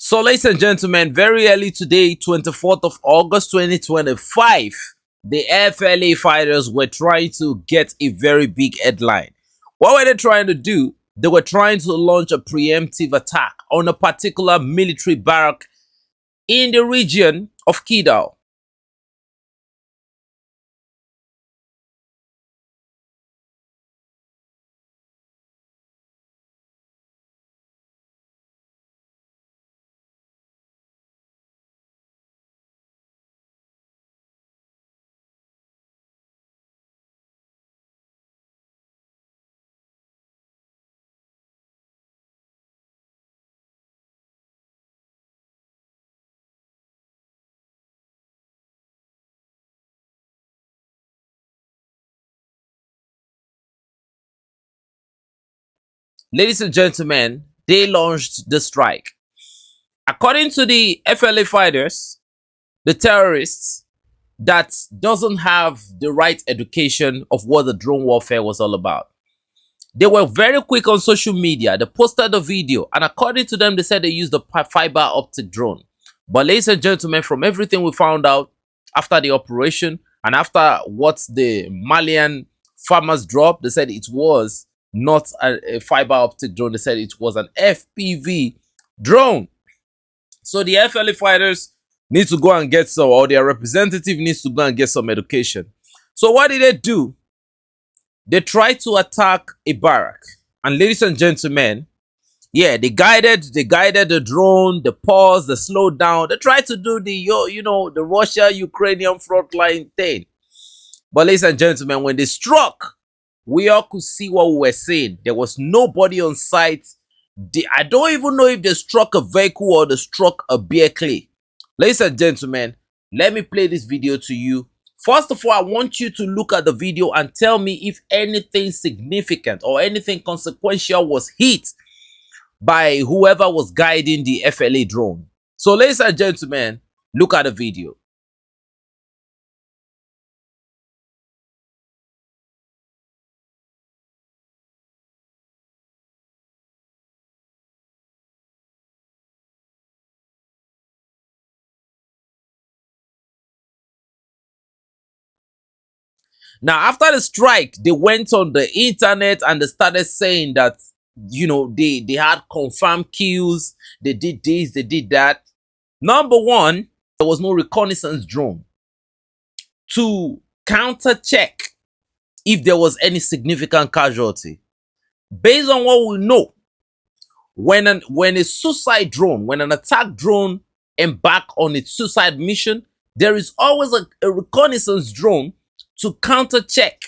So, ladies and gentlemen, very early today, 24th of August 2025, the FLA fighters were trying to get a very big headline. What were they trying to do? They were trying to launch a preemptive attack on a particular military barrack in the region of Kidal. Ladies and gentlemen, they launched the strike. According to the FLA fighters, the terrorists that doesn't have the right education of what the drone warfare was all about. They were very quick on social media. They posted the video, and according to them, they said they used the fiber optic drone. But ladies and gentlemen, from everything we found out after the operation and after what the Malian farmers dropped, they said it was not a fiber optic drone. They said it was an FPV drone. So the FLA fighters need to go and get some, or their representative needs to go and get some education. So what did they do? They tried to attack a barrack. And ladies and gentlemen, yeah, they guided the drone, the pause, the slow down. They tried to do the, the Russia-Ukrainian frontline thing. But ladies and gentlemen, when they struck, we all could see what we were saying. There was nobody on site. I don't even know if they struck a vehicle or they struck a beer clay. Ladies and gentlemen, let me play this video to you. First of all, I want you to look at the video and tell me if anything significant or anything consequential was hit by whoever was guiding the FLA drone. So, ladies and gentlemen, look at the video. Now, after the strike, they went on the internet and they started saying that, they had confirmed kills, they did this, they did that. Number one, there was no reconnaissance drone to counter-check if there was any significant casualty. Based on what we know, when a suicide drone, when an attack drone embark on its suicide mission, there is always a reconnaissance drone to counter-check.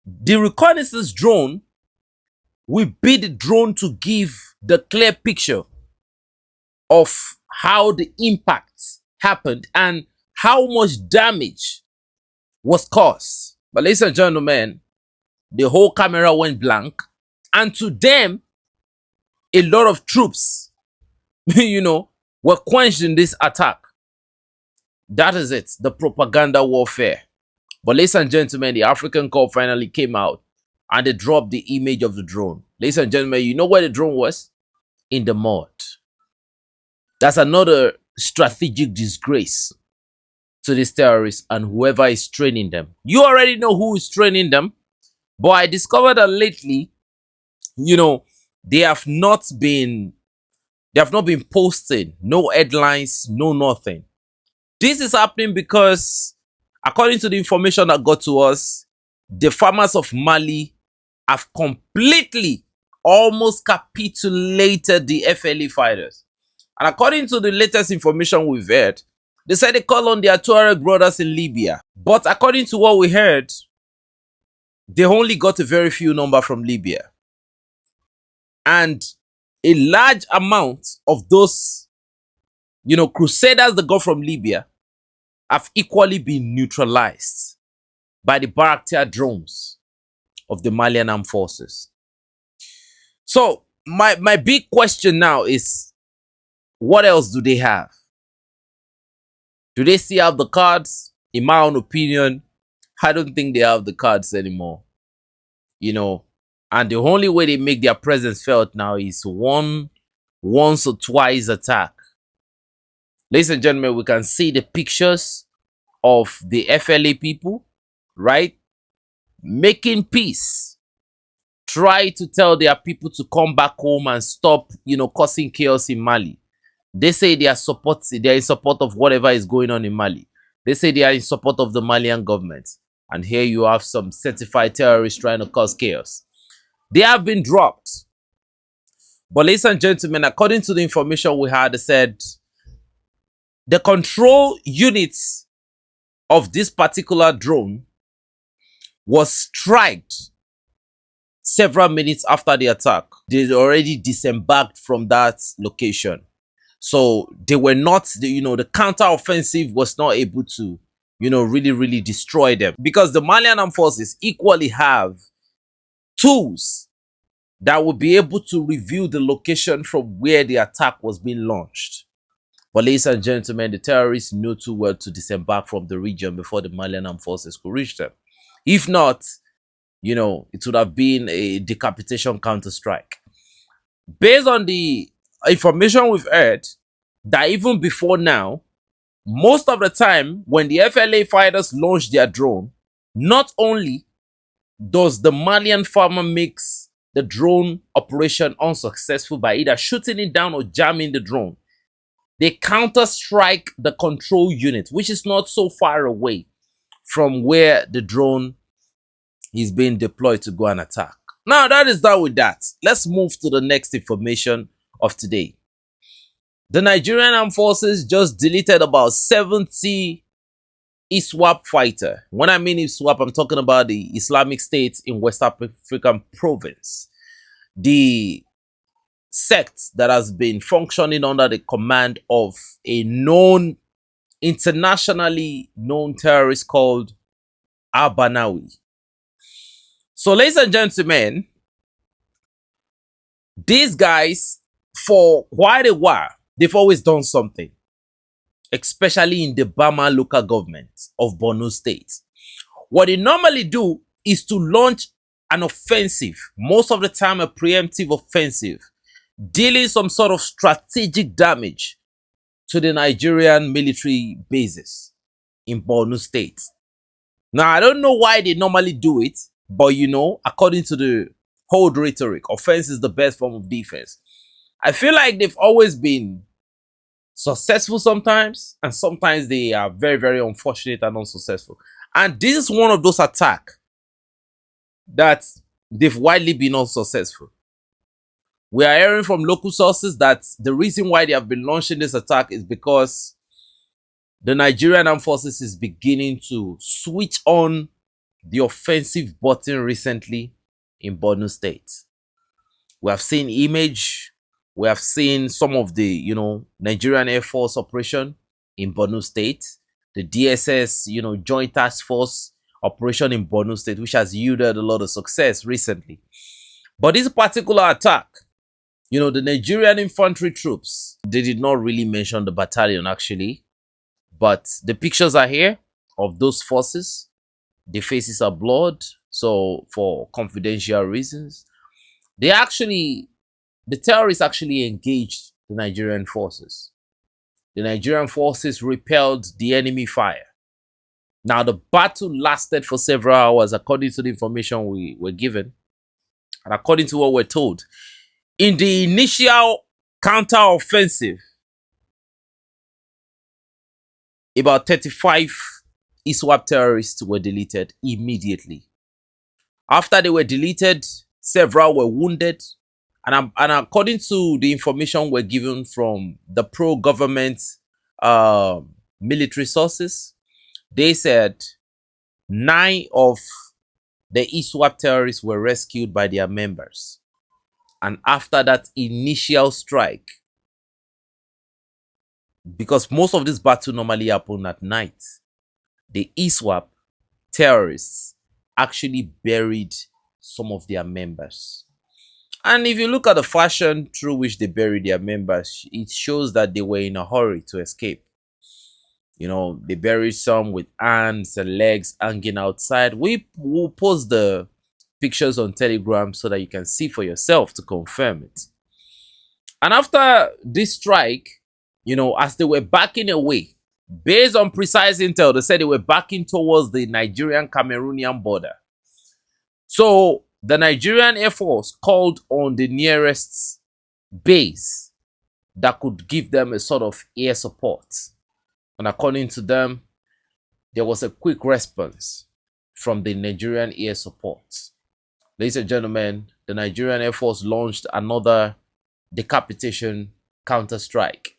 The reconnaissance drone will be the drone to give the clear picture of how the impact happened and how much damage was caused. But ladies and gentlemen, the whole camera went blank, and to them, a lot of troops, were quenched in this attack. That is it, the propaganda warfare. But ladies and gentlemen, the African Corps finally came out and they dropped the image of the drone. Ladies and gentlemen, you know where the drone was? In the mud. That's another strategic disgrace to these terrorists and whoever is training them. You already know who is training them. But I discovered that lately, they have not been posting no headlines, no nothing. This is happening because, according to the information that got to us, the farmers of Mali have completely, almost capitulated the FLA fighters. And according to the latest information we've heard, they said they call on their Tuareg brothers in Libya. But according to what we heard, they only got a very few number from Libya. And a large amount of those, crusaders that got from Libya have equally been neutralized by the Bayraktar drones of the Malian Armed Forces. So my big question now is, what else do they have? Do they still have the cards? In my own opinion, I don't think they have the cards anymore. And the only way they make their presence felt now is one, once or twice attack. Ladies and gentlemen, we can see the pictures of the FLA people, right? Making peace. Try to tell their people to come back home and stop, causing chaos in Mali. They say they are in support of whatever is going on in Mali. They say they are in support of the Malian government. And here you have some certified terrorists trying to cause chaos. They have been dropped. But ladies and gentlemen, according to the information we had, they said the control units of this particular drone was striked several minutes after the attack. They already disembarked from that location. So they were not, the counter-offensive was not able to, really destroy them. Because the Malian Armed Forces equally have tools that will be able to reveal the location from where the attack was being launched. But ladies and gentlemen, the terrorists knew too well to disembark from the region before the Malian Armed Forces could reach them. If not, it would have been a decapitation counter-strike. Based on the information we've heard, that even before now, most of the time when the FLA fighters launch their drone, not only does the Malian FAMA makes the drone operation unsuccessful by either shooting it down or jamming the drone, they counter-strike the control unit, which is not so far away from where the drone is being deployed to go and attack. Now, that is done with that. Let's move to the next information of today. The Nigerian Armed Forces just deleted about 70 ISWAP fighter. When I mean ISWAP, I'm talking about the Islamic State in West African province. The sect that has been functioning under the command of a internationally known terrorist called Al-Banawi. So, ladies and gentlemen, these guys, for quite a while, they've always done something, especially in the Bama local government of Borno State. What they normally do is to launch an offensive, most of the time a preemptive offensive, dealing some sort of strategic damage to the Nigerian military bases in Borno State. Now, I don't know why they normally do it, but according to the whole rhetoric, offense is the best form of defense. I feel like they've always been successful sometimes, and sometimes they are very, very unfortunate and unsuccessful. And this is one of those attacks that they've widely been unsuccessful. We are hearing from local sources that the reason why they have been launching this attack is because the Nigerian Armed Forces is beginning to switch on the offensive button recently in Borno State. We have seen image. We have seen some of the, Nigerian Air Force operation in Borno State. The DSS, Joint Task Force operation in Borno State, which has yielded a lot of success recently. But this particular attack, the Nigerian infantry troops, they did not really mention the battalion actually. But the pictures are here of those forces. The faces are blurred, so for confidential reasons. The terrorists actually engaged the Nigerian forces. The Nigerian forces repelled the enemy fire. Now, the battle lasted for several hours, according to the information we were given, and according to what we're told. In the initial counter-offensive, about 35 ISWAP terrorists were deleted immediately. After they were deleted, several were wounded. And according to the information we're given from the pro-government military sources, they said 9 of the ISWAP terrorists were rescued by their members. And after that initial strike, because most of this battle normally happen at night, the ISWAP terrorists actually buried some of their members. And if you look at the fashion through which they buried their members, it shows that they were in a hurry to escape. They buried some with hands and legs hanging outside. We will post the pictures on Telegram so that you can see for yourself to confirm it. And after this strike, as they were backing away, based on precise intel, they said they were backing towards the Nigerian-Cameroonian border. So the Nigerian Air Force called on the nearest base that could give them a sort of air support. And according to them, there was a quick response from the Nigerian air support. Ladies and gentlemen, the Nigerian Air Force launched another decapitation counter-strike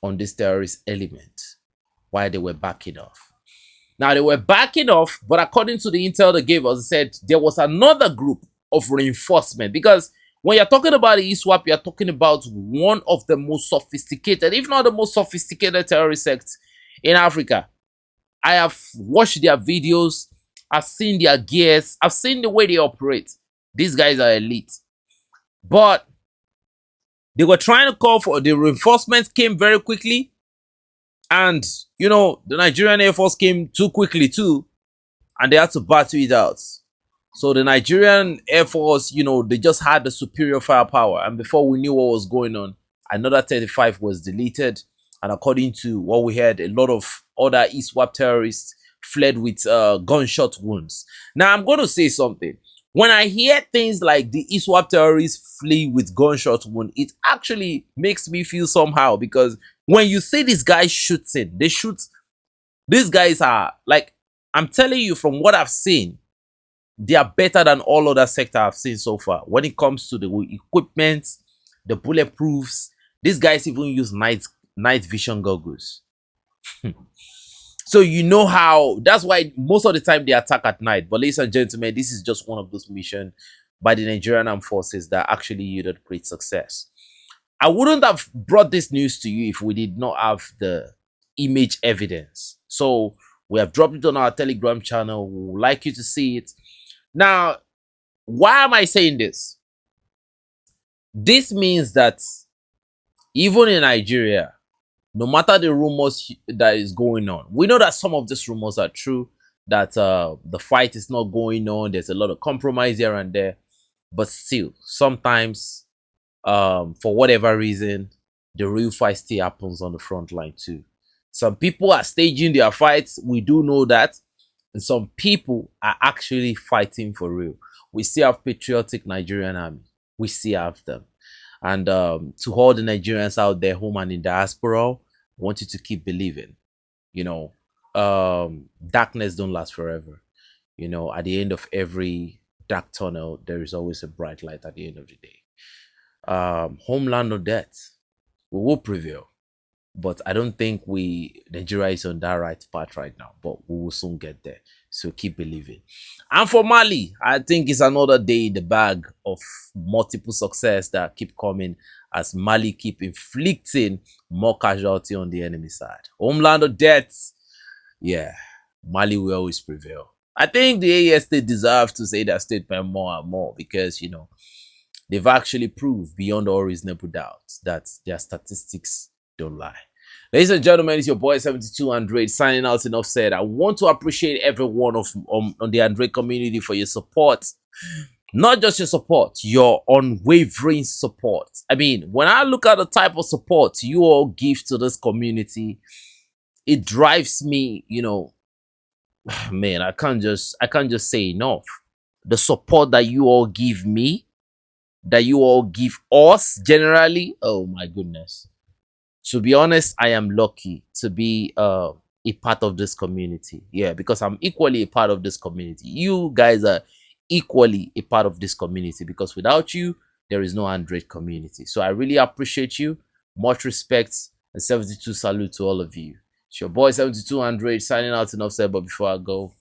on this terrorist element while they were backing off. Now, they were backing off, but according to the intel they gave us, it said there was another group of reinforcement. Because when you're talking about the ISWAP, you're talking about one of the most sophisticated, if not the most sophisticated terrorist sects in Africa. I have watched their videos, I've seen their gears, I've seen the way they operate. These guys are elite. But they were trying to call for the reinforcements, came very quickly. And, the Nigerian Air Force came too quickly too. And they had to battle it out. So the Nigerian Air Force, they just had the superior firepower. And before we knew what was going on, another 35 was deleted. And according to what we heard, a lot of other ISWAP terrorists fled with gunshot wounds. Now, I'm going to say something. When I hear things like the ISWAP terrorists flee with gunshot wound, it actually makes me feel somehow, because when you see these guys shooting, these guys are like, I'm telling you from what I've seen, they are better than all other sectors I've seen so far. When it comes to the equipment, the bulletproofs, these guys even use night vision goggles. So how, that's why most of the time they attack at night. But ladies and gentlemen, this is just one of those missions by the Nigerian Armed Forces that actually yielded great success. I wouldn't have brought this news to you if we did not have the image evidence. So we have dropped it on our Telegram channel. We would like you to see it. Now, why am I saying this? This means that even in Nigeria, no matter the rumors that is going on, we know that some of these rumors are true, that the fight is not going on, there's a lot of compromise here and there, but still, sometimes, for whatever reason, the real fight still happens on the front line too. Some people are staging their fights, we do know that, and some people are actually fighting for real. We still have patriotic Nigerian army, we still have them. And to all the Nigerians out there, home and in diaspora, I want you to keep believing. Darkness don't last forever. At the end of every dark tunnel, there is always a bright light at the end of the day. Homeland or death, we will prevail. But I don't think Nigeria is on that right path right now. But we will soon get there. So keep believing. And for Mali, I think it's another day in the bag of multiple success that keep coming as Mali keep inflicting more casualty on the enemy side. Homeland or death, yeah, Mali will always prevail. I think the AES state deserves to say that statement more and more, because, they've actually proved beyond all reasonable doubt that their statistics don't lie. Ladies and gentlemen, it's your boy 72 Android signing out. Enough said. I want to appreciate everyone on the Android community for your support. Not just your support, your unwavering support. I mean, when I look at the type of support you all give to this community, it drives me, man, I can't just say enough. The support that you all give me, that you all give us generally, oh my goodness. To be honest, I am lucky to be a part of this community. Yeah, because I'm equally a part of this community. You guys are equally a part of this community, because without you, there is no Android community. So I really appreciate you. Much respect and 72 salute to all of you. It's your boy 72 Android signing out. Enough said, but before I go,